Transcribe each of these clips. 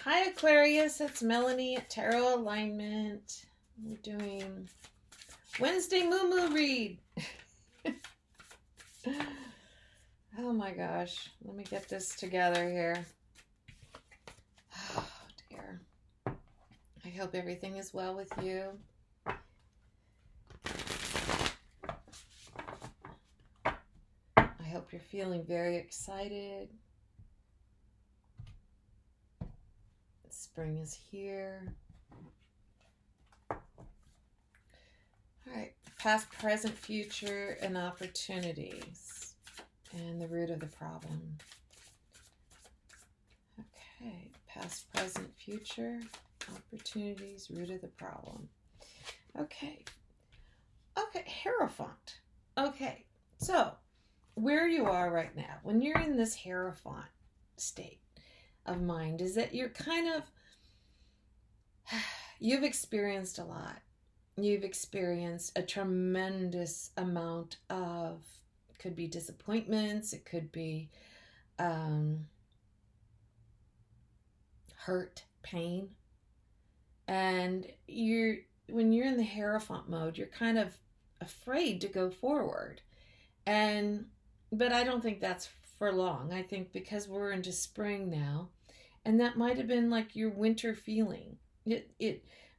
Hi Aquarius, it's Melanie at Tarot Alignment. We're doing Wednesday Moo read. Oh my gosh, let me get this together here. Oh dear. I hope everything is well with you. I hope you're feeling very excited. Spring is here. All right, past, present, future, and opportunities, and the root of the problem. Okay, past, present, future, opportunities, root of the problem. Okay, Hierophant. Okay, so where you are right now, when you're in this Hierophant state of mind, is that you're kind of, you've experienced a lot. You've experienced a tremendous amount of, it could be disappointments, it could be hurt, pain. And when you're in the Hierophant mode, you're kind of afraid to go forward. But I don't think that's for long. I think because we're into spring now, and that might have been like your winter feeling.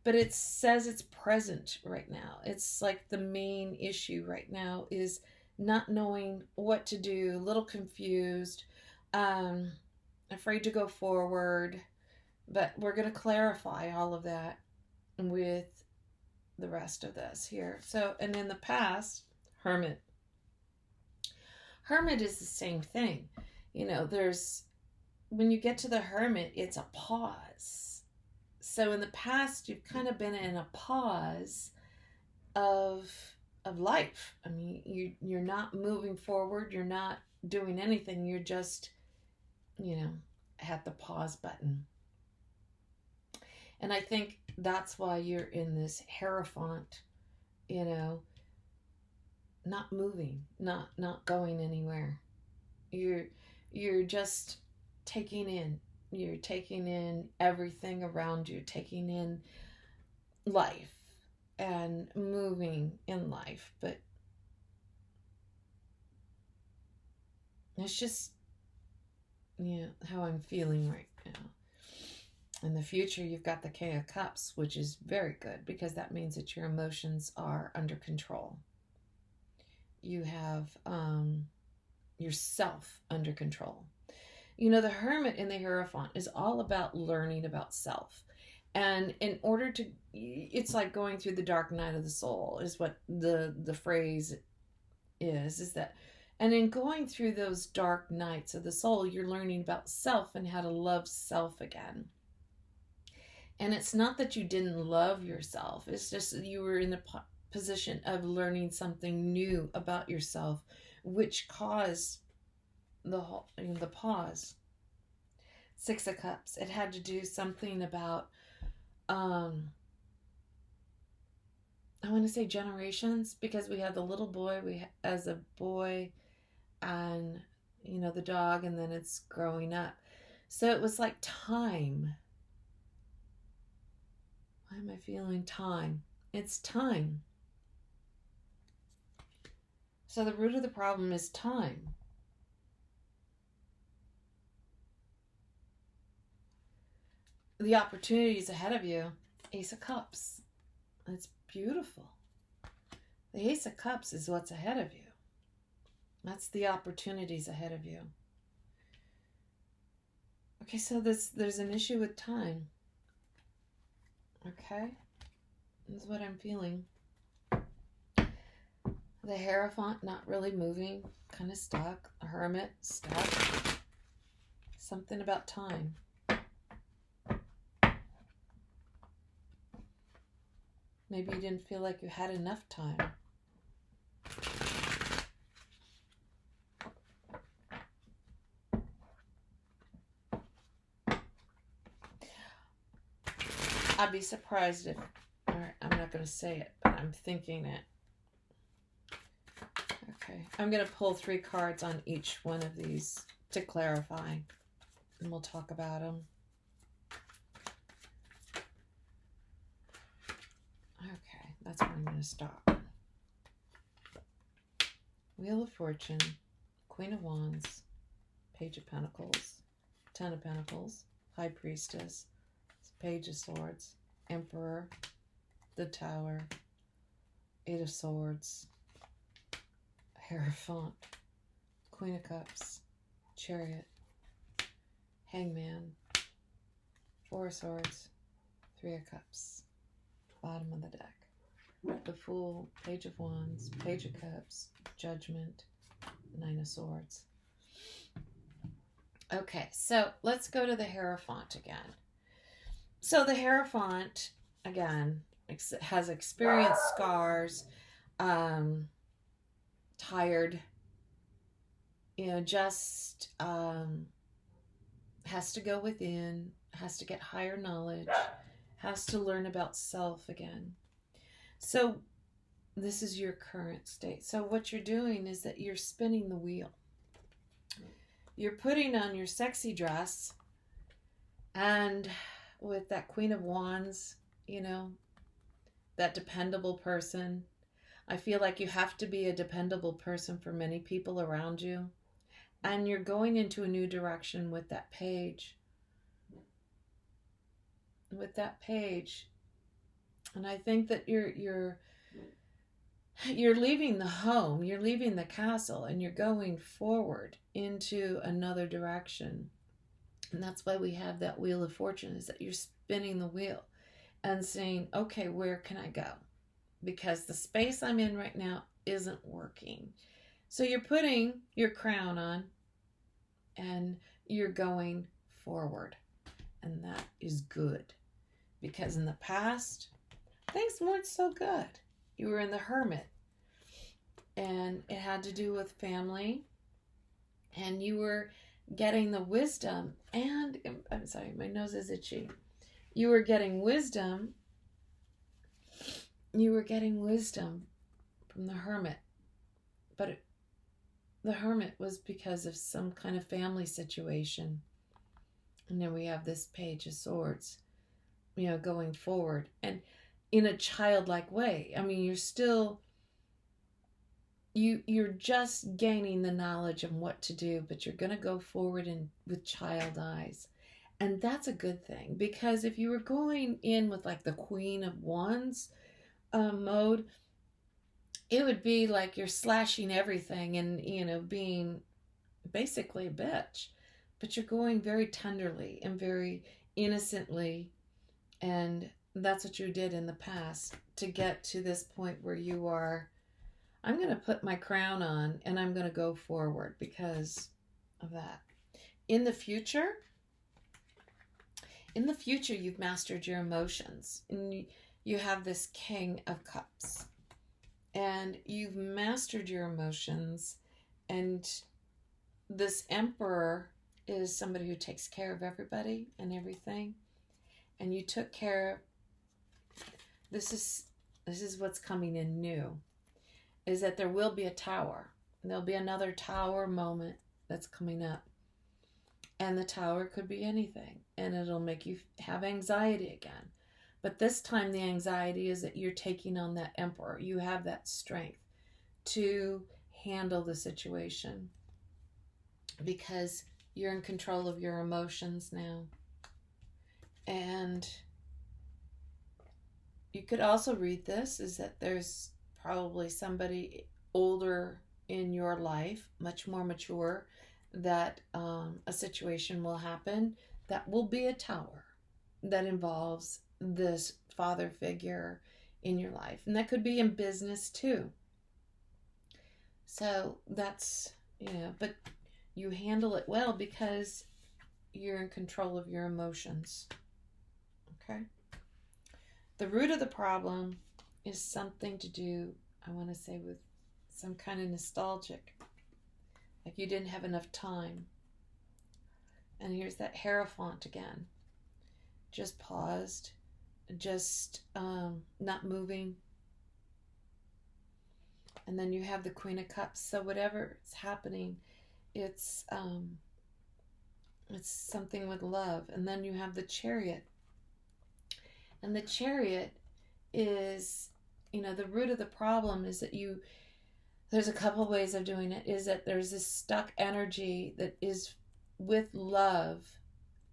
But it says it's present right now. It's like the main issue right now is not knowing what to do, a little confused, afraid to go forward. But we're going to clarify all of that with the rest of this here. So, and in the past, Hermit. Hermit is the same thing. You know, when you get to the Hermit, it's a pause. So in the past, you've kind of been in a pause of life. I mean, you're not moving forward. You're not doing anything. You're just, at the pause button. And I think that's why you're in this Hierophant, not moving, not going anywhere. You're just taking in. You're taking in everything around you, taking in life and moving in life. But it's just, how I'm feeling right now. In the future, you've got the King of Cups, which is very good because that means that your emotions are under control. You have yourself under control. The Hermit in the Hierophant is all about learning about self. And in order to, it's like going through the dark night of the soul is what the phrase is that. And in going through those dark nights of the soul, you're learning about self and how to love self again. And it's not that you didn't love yourself. It's just that you were in the position of learning something new about yourself, which caused the pause. Six of Cups. It had to do something about, I want to say generations, because we had the little boy, as a boy, and, the dog, and then it's growing up. So it was like time. Why am I feeling time? It's time. So the root of the problem is time. The opportunities ahead of you, Ace of Cups. It's beautiful. The Ace of Cups is what's ahead of you. That's the opportunities ahead of you. Okay, so there's an issue with time. Okay, this is what I'm feeling. The Hierophant not really moving, kind of stuck. A Hermit stuck. Something about time. Maybe you didn't feel like you had enough time. I'd be surprised if, I'm not going to say it, but I'm thinking it. Okay, I'm going to pull 3 cards on each one of these to clarify, and we'll talk about them. Okay, that's where I'm going to stop. Wheel of Fortune, Queen of Wands, Page of Pentacles, Ten of Pentacles, High Priestess, Page of Swords, Emperor, the Tower, Eight of Swords, Hierophant, Queen of Cups, Chariot, Hangman, Four of Swords, Three of Cups, bottom of the deck. The Fool, Page of Wands, Page of Cups, Judgment, Nine of Swords. Okay, so let's go to the Hierophant again. So the Hierophant, again, has experienced scars, tired, just has to go within, has to get higher knowledge, has to learn about self again. So this is your current state. So what you're doing is that you're spinning the wheel. You're putting on your sexy dress, and with that Queen of Wands, that dependable person. I feel like you have to be a dependable person for many people around you. And you're going into a new direction with that page. And I think that you're leaving the home, you're leaving the castle, and you're going forward into another direction. And that's why we have that Wheel of Fortune, is that you're spinning the wheel and saying, okay, where can I go? Because the space I'm in right now isn't working. So you're putting your crown on and you're going forward. And that is good. Because in the past, things weren't so good. You were in the Hermit. And it had to do with family. And you were getting the wisdom. And, I'm sorry, my nose is itchy. You were getting wisdom. You were getting wisdom from the Hermit. But the Hermit was because of some kind of family situation. And then we have this Page of Swords, going forward. And in a childlike way. I mean, you're still, you're just gaining the knowledge of what to do, but you're going to go forward with child eyes. And that's a good thing, because if you were going in with like the Queen of Wands mode, it would be like you're slashing everything and, being basically a bitch. But you're going very tenderly and very innocently. And that's what you did in the past to get to this point where you are, I'm going to put my crown on and I'm going to go forward because of that. In the future, you've mastered your emotions. And you have this King of Cups. And you've mastered your emotions. And this Emperor is somebody who takes care of everybody and everything. And you took care of, this is what's coming in new, is that there will be a tower. And there'll be another tower moment that's coming up. And the tower could be anything. And it'll make you have anxiety again. But this time the anxiety is that you're taking on that Emperor. You have that strength to handle the situation. Because you're in control of your emotions now. And you could also read this, is that there's probably somebody older in your life, much more mature, that a situation will happen that will be a tower that involves this father figure in your life. And that could be in business too. So that's, but you handle it well because you're in control of your emotions. Okay? The root of the problem is something to do, I want to say, with some kind of nostalgic. Like you didn't have enough time. And here's that Hierophant again. Just paused. Just not moving. And then you have the Queen of Cups. So whatever is happening, it's something with love. And then you have the Chariot. And the Chariot is, the root of the problem is that there's a couple of ways of doing it, is that there's this stuck energy that is with love,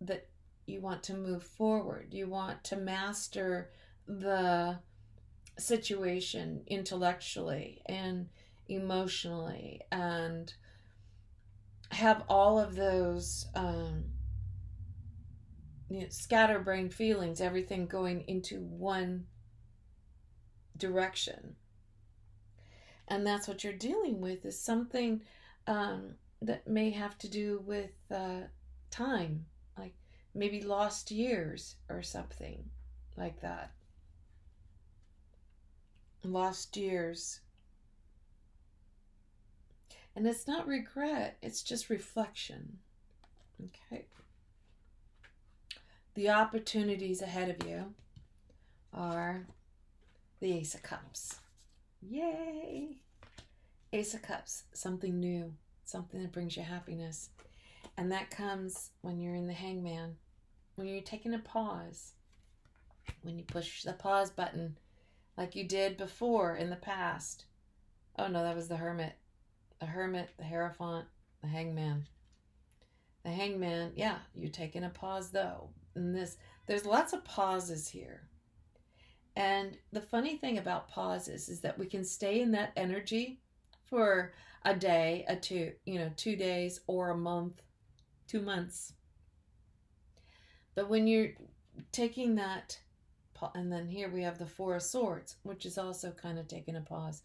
that you want to move forward. You want to master the situation intellectually and emotionally, and have all of those scatterbrained feelings, everything going into one direction. And that's what you're dealing with, is something that may have to do with time, like maybe lost years or something like that. Lost years. And it's not regret, it's just reflection. Okay. The opportunities ahead of you are the Ace of Cups. Yay! Ace of Cups, something new, something that brings you happiness. And that comes when you're in the Hangman, when you're taking a pause, when you push the pause button like you did before in the past. Oh no, that was the Hermit. The Hermit, the Hierophant, the Hangman. The Hangman, yeah, you're taking a pause though. And there's lots of pauses here. And the funny thing about pauses is that we can stay in that energy for a day, 2 days, or a month, 2 months. But when you're taking that, and then here we have the Four of Swords, which is also kind of taking a pause.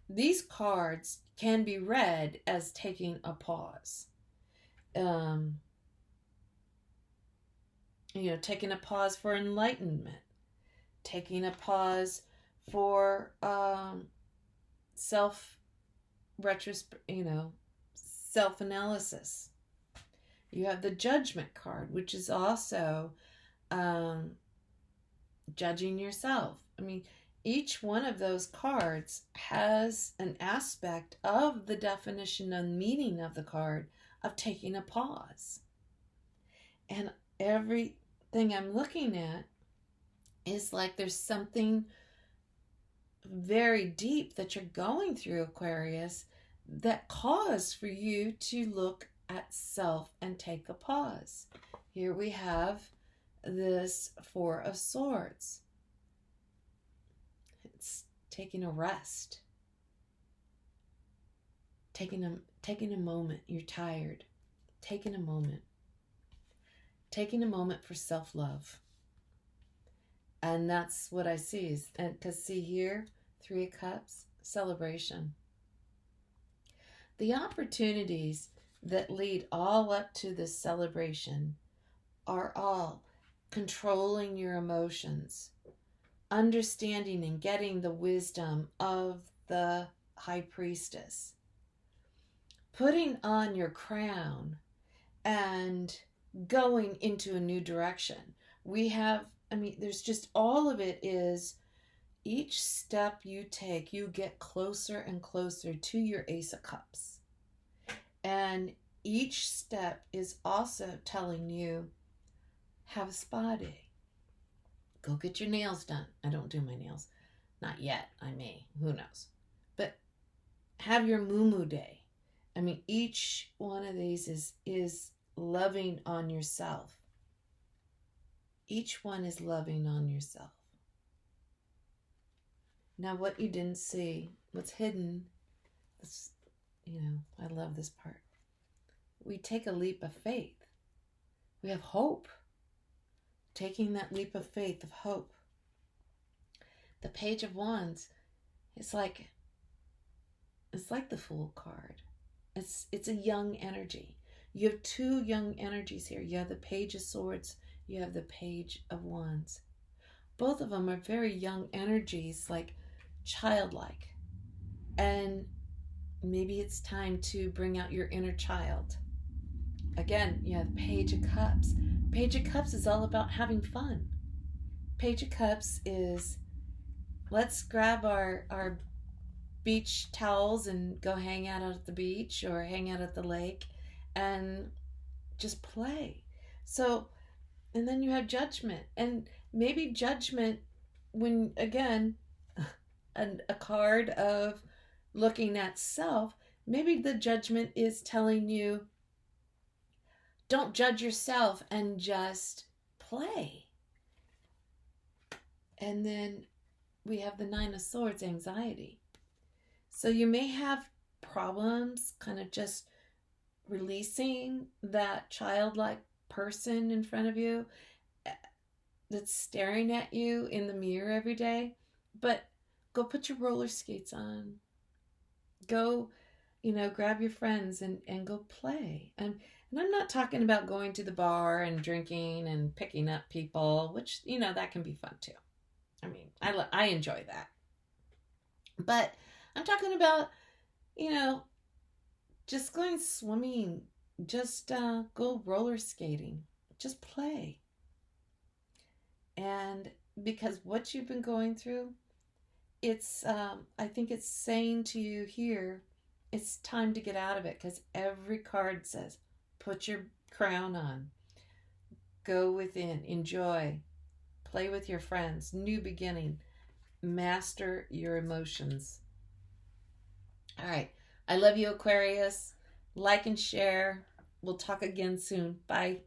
These cards can be read as taking a pause. Taking a pause for enlightenment, taking a pause for self-analysis. You have the Judgment card, which is also judging yourself. I mean, each one of those cards has an aspect of the definition and meaning of the card of taking a pause. And everything I'm looking at is like there's something very deep that you're going through, Aquarius, that cause for you to look at self and take a pause. Here we have this Four of Swords. It's taking a rest. Taking a moment. You're tired. Taking a moment. Taking a moment for self-love. And that's what I see. Because see here, Three of Cups, celebration. The opportunities that lead all up to this celebration are all controlling your emotions, understanding and getting the wisdom of the High Priestess, putting on your crown and going into a new direction. There's just all of it is each step you take, you get closer and closer to your Ace of Cups. And each step is also telling you, have a spa day. Go get your nails done. I don't do my nails. Not yet. I may. Who knows? But have your moo day. Each one of these is loving on yourself. Each one is loving on yourself. Now, what you didn't see, what's hidden, I love this part. We take a leap of faith. We have hope. Taking that leap of faith, of hope. The Page of Wands, it's like the Fool card. It's a young energy. You have two young energies here. You have the Page of Swords. You have the Page of Wands. Both of them are very young energies, like childlike. And maybe it's time to bring out your inner child. Again, you have Page of Cups. Page of Cups is all about having fun. Page of Cups is, let's grab our beach towels and go hang out at the beach or hang out at the lake and just play. So, and then you have Judgment. And maybe Judgment when, again, a card of looking at self, maybe the judgment is telling you, don't judge yourself and just play. And then we have the Nine of Swords, anxiety. So you may have problems kind of just releasing that childlike person in front of you that's staring at you in the mirror every day. But go put your roller skates on. Go, grab your friends and go play. And I'm not talking about going to the bar and drinking and picking up people, which, that can be fun too. I mean, I enjoy that. But I'm talking about, just going swimming, just go roller skating, just play. And because what you've been going through, it's, I think it's saying to you here, it's time to get out of it, because every card says, put your crown on, go within, enjoy, play with your friends, new beginning, master your emotions. All right. I love you, Aquarius. Like and share. We'll talk again soon. Bye.